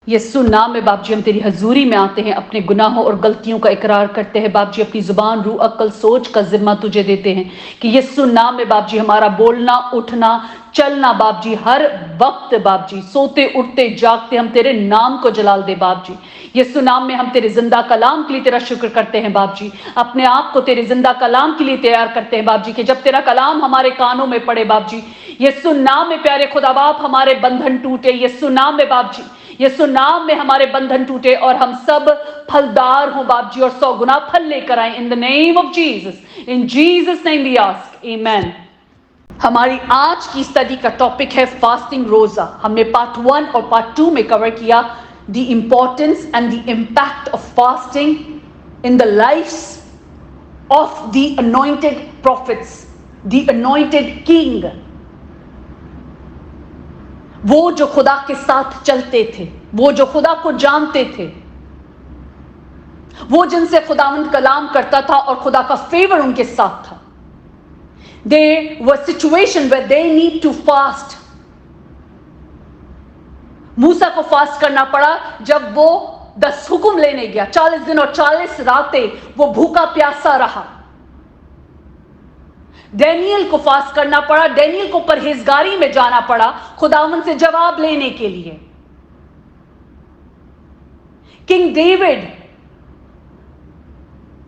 यीशु नाम में बाप जी हम तेरी हजूरी में आते हैं, अपने गुनाहों और गलतियों का इकरार करते हैं बाप जी, अपनी जुबान, रूह, अक्ल, सोच का जिम्मा तुझे देते हैं कि यीशु नाम में बाप जी हमारा बोलना, उठना, चलना बाप जी हर वक्त बाप जी, सोते उठते जागते हम तेरे नाम को जलाल दे बाप जी। यीशु नाम में हम तेरे जिंदा कलाम के लिए तेरा शुक्र करते हैं बाप जी, अपने आप को तेरे जिंदा कलाम के लिए तैयार करते हैं बाप जी, कि जब तेरा कलाम हमारे कानों में पड़े बाप जी, यीशु नाम में प्यारे खुदा बाप हमारे बंधन टूटे, यीशु नाम में बाप जी, यीशु नाम में हमारे बंधन टूटे और हम सब फलदार हों बाप जी, और 100 गुना फल लेकर आए in the name of Jesus, in Jesus name we ask, amen. हमारी आज की स्टडी का टॉपिक है फास्टिंग, रोजा। हमने पार्ट 1 और पार्ट 2 में कवर किया the importance and the impact of fasting in the lifes of the anointed prophets, the anointed king, वो जो खुदा के साथ चलते थे, वो जो खुदा को जानते थे, वो जिनसे खुदावंद कलाम करता था और खुदा का फेवर उनके साथ था। They were situation where they need to fast. मूसा को फास्ट करना पड़ा जब वो 10 हुक्म लेने गया, 40 दिन और 40 रातें वो भूखा प्यासा रहा। डैनियल को फास्ट करना पड़ा, डैनियल को परहेजगारी में जाना पड़ा खुदावंद से जवाब लेने के लिए। किंग डेविड,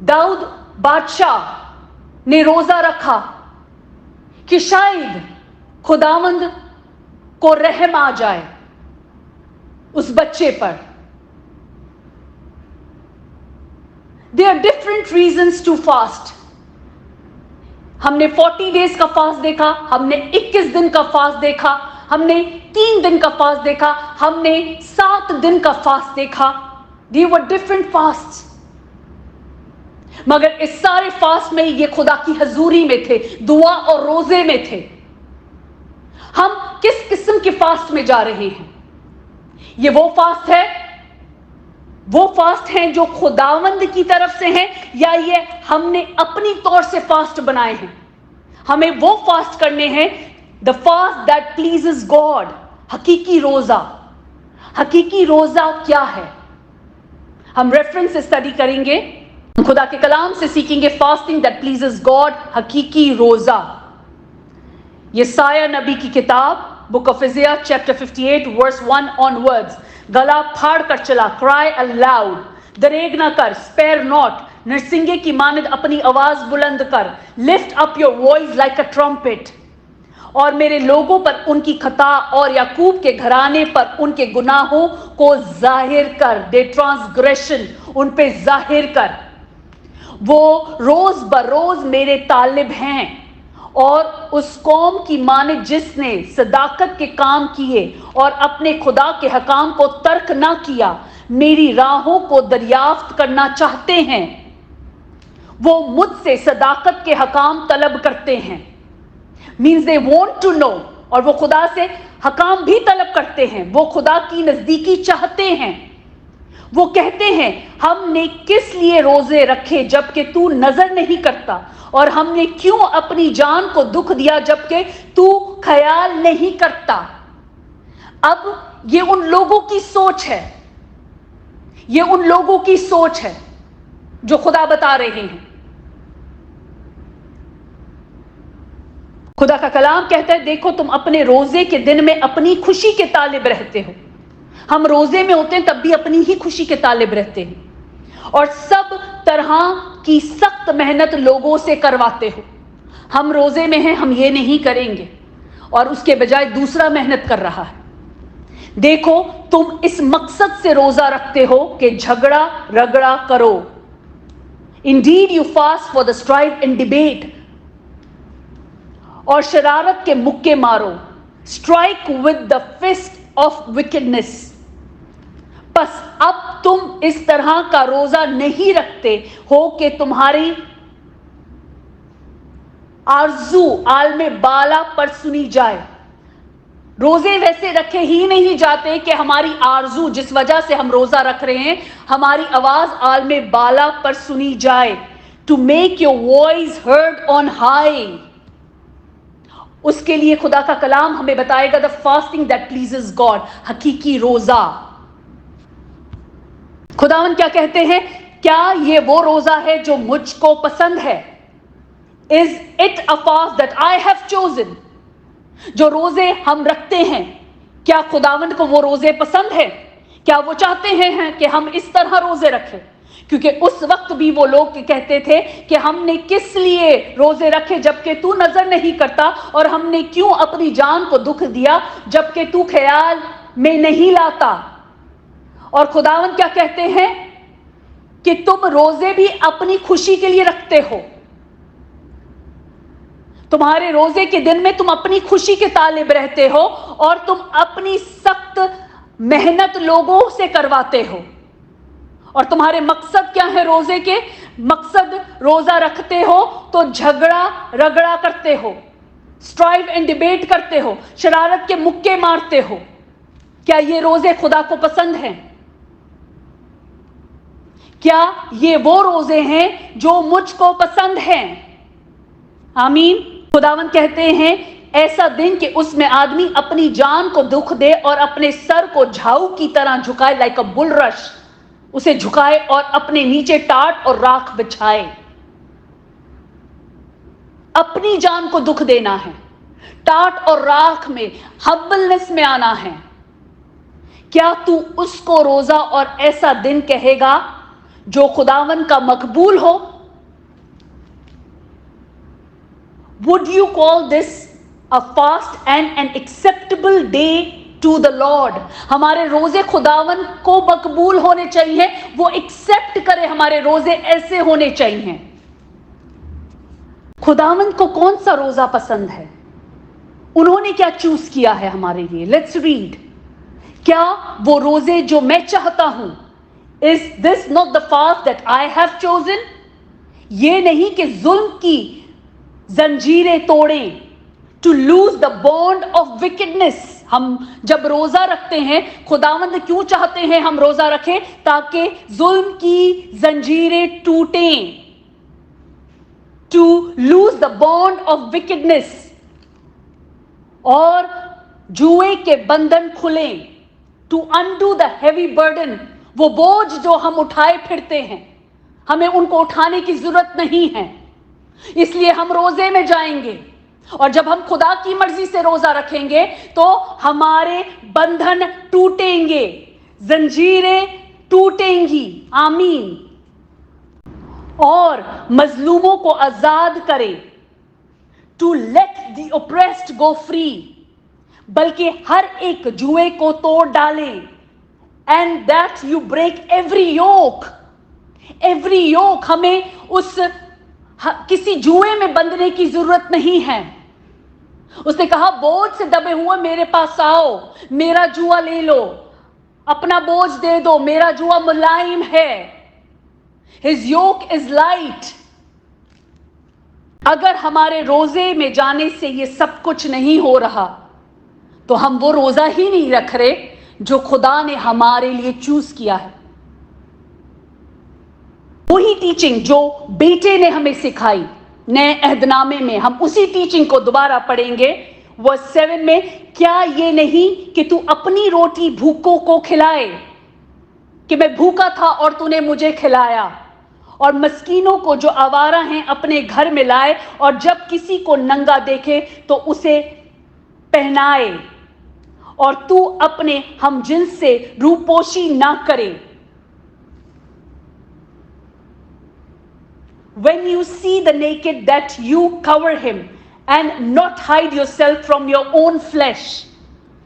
दाऊद बादशाह ने रोजा रखा कि शायद खुदावंद को रहम आ जाए उस बच्चे पर। There are different reasons to fast. हमने 40 डेज का फास्ट देखा, हमने 21 दिन का फास्ट देखा, हमने 3 दिन का फास्ट देखा, हमने 7 दिन का फास्ट देखा। They were different fasts. मगर इस सारे फास्ट में ये खुदा की हजूरी में थे, दुआ और रोजे में थे। हम किस किस्म के फास्ट में जा रहे हैं? ये वो फास्ट है जो खुदावंद की तरफ से है, या ये हमने अपनी तौर से फास्ट बनाए हैं? हमें वो फास्ट करने हैं, the fast that pleases God, हकीकी रोजा। हकीकी रोजा क्या है? हम रेफरेंस स्टडी करेंगे, खुदा के कलाम से सीखेंगे फास्टिंग दैट प्लीजेस गॉड, हकीकी रोजा। यसाया नबी की किताब book of Isaiah chapter 58 verse 1 onwards, गला फाड़ कर चला, क्राई अलाउड, दरेग ना कर, स्पेयर नॉट, नरसिंगे की मानद अपनी आवाज बुलंद कर, lift up your voice like a trumpet, और मेरे लोगों पर उनकी खता और याकूब के घराने पर उनके गुनाहों को जाहिर कर, दे ट्रांसग्रेशन उन पे जाहिर कर। वो रोज बरोज मेरे तालिब हैं, और उस कौम की माने जिसने सदाकत के काम किए और अपने खुदा के हकाम को तर्क ना किया, मेरी राहों को दरियाफ्त करना चाहते हैं। वो मुझसे सदाकत के हकाम तलब करते हैं, means they want to know, और वो खुदा से हकाम भी तलब करते हैं, वो खुदा की नजदीकी चाहते हैं। वो कहते हैं हमने किस लिए रोजे रखे जबकि तू नजर नहीं करता, और हमने क्यों अपनी जान को दुख दिया जबकि तू ख्याल नहीं करता। अब ये उन लोगों की सोच है, ये उन लोगों की सोच है जो खुदा बता रहे हैं। खुदा का कलाम कहता है देखो तुम अपने रोजे के दिन में अपनी खुशी के तालिब रहते हो। हम रोजे में होते हैं तब भी अपनी ही खुशी के तालिब रहते हैं, और सब तरह की सख्त मेहनत लोगों से करवाते हो। हम रोजे में हैं, हम ये नहीं करेंगे, और उसके बजाय दूसरा मेहनत कर रहा है। देखो तुम इस मकसद से रोजा रखते हो कि झगड़ा रगड़ा करो। Indeed you fast for the strive and debate, और शरारत के मुक्के मारो, strike with the fist of wickedness. बस अब तुम इस तरह का रोजा नहीं रखते हो कि तुम्हारी आरजू आलमे बाला पर सुनी जाए। रोजे वैसे रखे ही नहीं जाते कि हमारी आरजू, जिस वजह से हम रोजा रख रहे हैं, हमारी आवाज आलमे बाला पर सुनी जाए। To make your voice heard on high, उसके लिए खुदा का कलाम हमें बताएगा the fasting that pleases God, हकीकी रोजा। खुदावन क्या कहते हैं, क्या ये वो रोजा है जो मुझको पसंद है? Is it a fast that I have chosen? जो रोजे हम रखते हैं, क्या खुदावंद को वो रोजे पसंद है? क्या वो चाहते हैं कि हम इस तरह रोजे रखें? क्योंकि उस वक्त भी वो लोग कहते थे कि हमने किस लिए रोजे रखे जबकि तू नजर नहीं करता, और हमने क्यों अपनी जान को दुख दिया जबकि तू ख्याल में नहीं लाता। और खुदावंद क्या कहते हैं कि तुम रोजे भी अपनी खुशी के लिए रखते हो। तुम्हारे रोजे के दिन में तुम अपनी खुशी के तालिब रहते हो और तुम अपनी सख्त मेहनत लोगों से करवाते हो। और तुम्हारे मकसद क्या है रोजे के? मकसद रोजा रखते हो तो झगड़ा रगड़ा करते हो, स्ट्राइव एंड डिबेट करते हो, शरारत के मुक्के मारते हो। क्या ये रोजे खुदा को पसंद हैं? क्या ये वो रोजे हैं जो मुझको पसंद हैं? आमीन। खुदावंद कहते हैं ऐसा दिन कि उसमें आदमी अपनी जान को दुख दे और अपने सर को झाऊ की तरह झुकाए, लाइक अ बुलरश, उसे झुकाए और अपने नीचे टाट और राख बिछाए। अपनी जान को दुख देना है, टाट और राख में, हम्बलनेस में आना है। क्या तू उसको रोजा और ऐसा दिन कहेगा जो खुदावन का मकबूल हो? Would you call this a fast and an acceptable day to the Lord? हमारे रोजे खुदावन को मकबूल होने चाहिए, वो एक्सेप्ट करे हमारे रोजे ऐसे होने चाहिए। खुदावन को कौन सा रोजा पसंद है? उन्होंने क्या चूज किया है हमारे लिए? Let's read. क्या वो रोजे जो मैं चाहता हूं, is this not the fast that I have chosen? ये नहीं कि जुल्म की जंजीरें तोड़ें, to loose the bond of wickedness. हम जब रोजा रखते हैं, खुदावंद क्यों चाहते हैं हम रोजा रखें? ताकि जुल्म की जंजीरें टूटें, to loose the bond of wickedness, और जुए के बंधन खुलें, to undo the heavy burden. वो बोझ जो हम उठाए फिरते हैं, हमें उनको उठाने की जरूरत नहीं है, इसलिए हम रोजे में जाएंगे। और जब हम खुदा की मर्जी से रोजा रखेंगे तो हमारे बंधन टूटेंगे, जंजीरें टूटेंगी। आमीन। और मजलूमों को आजाद करें, to let the oppressed go free, बल्कि हर एक जुए को तोड़ डालें। And that you break every yoke. Every yoke, हमें उस किसी जुए में बंधने की जरूरत नहीं है। उसने कहा बोझ से दबे हुए मेरे पास आओ, मेरा जुआ ले लो, अपना बोझ दे दो, मेरा जुआ मुलायम है। His yoke is light। अगर हमारे रोजे में जाने से ये सब कुछ नहीं हो रहा तो हम वो रोजा ही नहीं रख रहे जो खुदा ने हमारे लिए चूज किया है। वही टीचिंग जो बेटे ने हमें सिखाई नए अहदनामे में, हम उसी टीचिंग को दोबारा पढ़ेंगे। वर्स 7 में, क्या ये नहीं कि तू अपनी रोटी भूखों को खिलाए, कि मैं भूखा था और तूने मुझे खिलाया, और मस्कीनों को जो आवारा हैं अपने घर में लाए, और जब किसी को नंगा देखे तो उसे पहनाए, और तू अपने हमजिन्स से रूपोशी ना करे। When you see the naked, that you cover him and not hide yourself from your own flesh.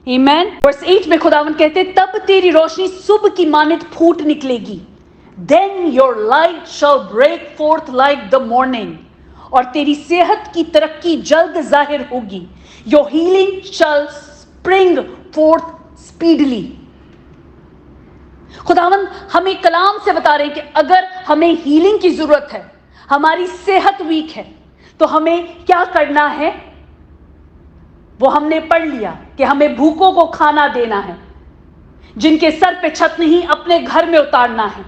Amen. Verse 8 में खुदावंद कहते, तब तेरी रोशनी सुबह की मानित फूट निकलेगी। Then your light shall break forth like the morning. और तेरी सेहत की तरक्की जल्द जाहिर होगी। Your healing shall spring forth speedily. खुदावंद हमें कलाम से बता रहे हैं कि अगर हमें हीलिंग की जरूरत है, हमारी सेहत वीक है, तो हमें क्या करना है? वो हमने पढ़ लिया कि हमें भूखों को खाना देना है, जिनके सर पे छत नहीं अपने घर में उतारना है,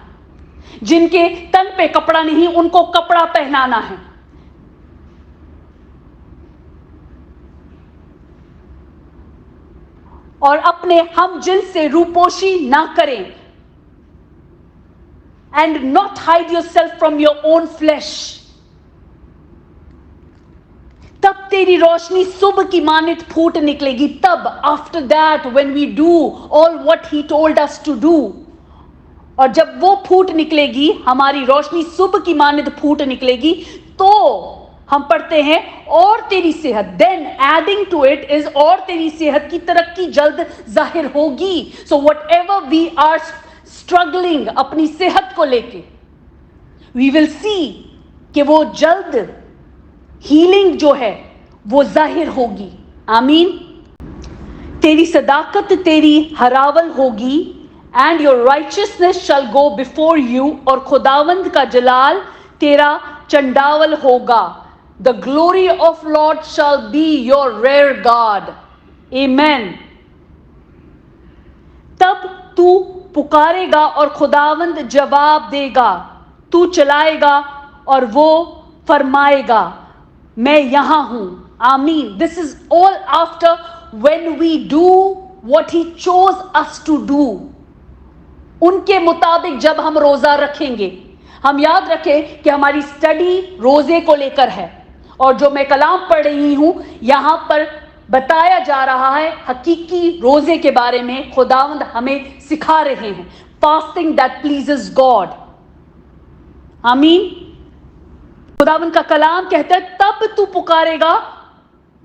जिनके तन पे कपड़ा नहीं उनको कपड़ा पहनाना है। और अपने हम जिन से रूपोशी ना करें। and not hide yourself from your own flesh. तब तेरी रोशनी सुबह की मानित फूट निकलेगी. तब, after that, when we do all what he told us to do, और जब वो फूट निकलेगी, हमारी रोशनी सुबह की मानित फूट निकलेगी, तो हम पढ़ते हैं और तेरी सेहत, then adding to it is और तेरी सेहत की तरक्की जल्द जाहिर होगी. So whatever we are struggling अपनी सेहत को लेके, we will see कि वो जल्द हीलिंग जो है वो जाहिर होगी. आमीन. तेरी सदाकत तेरी हरावल होगी, and your righteousness shall go before you, और खुदावंद का जलाल तेरा चंडावल होगा. The glory of Lord shall be your rear guard. Amen. तब तू पुकारेगा और खुदावंद जवाब देगा. तू चलाएगा और वो फरमाएगा, मैं यहां हूं. आमीन. This is all after when we do what he chose us to do. उनके मुताबिक जब हम रोजा रखेंगे. हम याद रखें कि हमारी स्टडी रोजे को लेकर है, और जो मैं कलाम पढ़ रही हूं यहां पर बताया जा रहा है हकीकी रोजे के बारे में. खुदावंद हमें सिखा रहे हैं फास्टिंग दैट प्लीजेस गॉड. आमीन. खुदावंद का कलाम कहता है तब तू पुकारेगा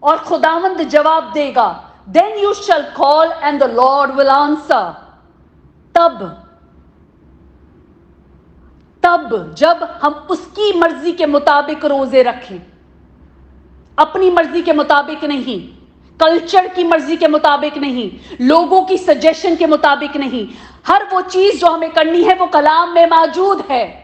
और खुदावंद जवाब देगा. Then you shall call and the Lord will answer. तब जब हम उसकी मर्जी के मुताबिक रोजे रखें, अपनी मर्जी के मुताबिक नहीं, कल्चर की मर्जी के मुताबिक नहीं, लोगों की सजेशन के मुताबिक नहीं. हर वो चीज जो हमें करनी है वो कलाम में मौजूद है.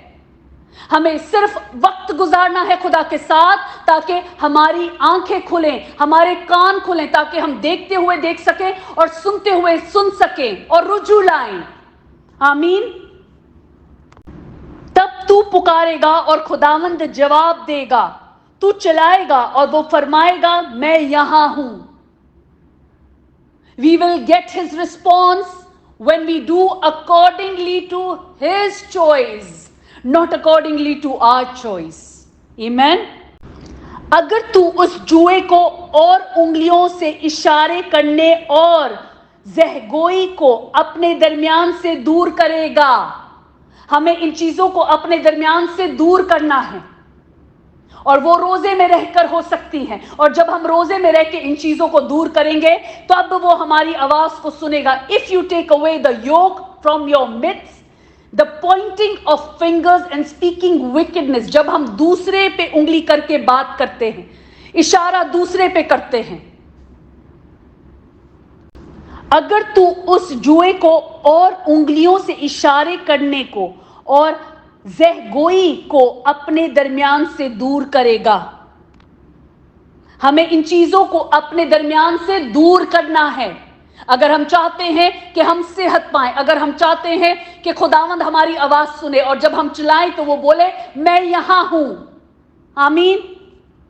हमें सिर्फ वक्त गुजारना है खुदा के साथ, ताकि हमारी आंखें खुलें, हमारे कान खुलें, ताकि हम देखते हुए देख सकें और सुनते हुए सुन सकें और रुजू लाएं. आमीन. तब तू पुकारेगा और खुदावंद जवाब देगा. तू चलाएगा और वो फरमाएगा, मैं यहां हूं. We will get his response when we do accordingly to his choice, not accordingly to our choice. Amen. अगर तू उस जुए को और उंगलियों से इशारे करने और ज़हगोई को अपने दरमियान से दूर करेगा. हमें इन चीजों को अपने दरमियान से दूर करना है, और वो रोजे में रहकर हो सकती हैं. और जब हम रोजे में रह के इन चीजों को दूर करेंगे तो अब वो हमारी आवाज को सुनेगा. If you take away the yoke from your midst, the pointing of fingers and speaking wickedness, जब हम दूसरे पे उंगली करके बात करते हैं, इशारा दूसरे पे करते हैं. अगर तू उस जुए को और उंगलियों से इशारे करने को और ज़हगोई को अपने दरमियान से दूर करेगा. हमें इन चीजों को अपने दरमियान से दूर करना है अगर हम चाहते हैं कि हम सेहत पाएं, अगर हम चाहते हैं कि खुदावंद हमारी आवाज सुने, और जब हम चलाएं तो वो बोले, मैं यहां हूं. आमीन.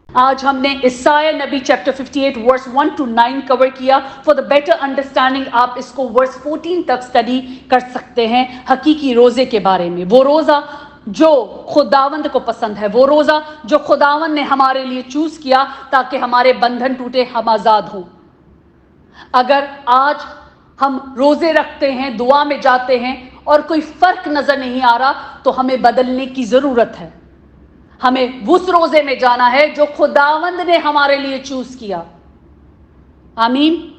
आज हमने इसाया नबी चैप्टर 58 वर्स 1 to 9 कवर किया. फॉर द बेटर अंडरस्टैंडिंग आप इसको वर्स 14 तक स्टडी कर सकते हैं हकीकी रोजे के बारे में. वो रोजा जो खुदावंद को पसंद है, वो रोजा जो खुदावंद ने हमारे लिए चूज किया ताकि हमारे बंधन टूटे, हम आजाद हों. अगर आज हम रोजे रखते हैं, दुआ में जाते हैं और कोई फर्क नजर नहीं आ रहा, तो हमें बदलने की जरूरत है. हमें उस रोजे में जाना है जो खुदावंद ने हमारे लिए चूज किया. आमीन.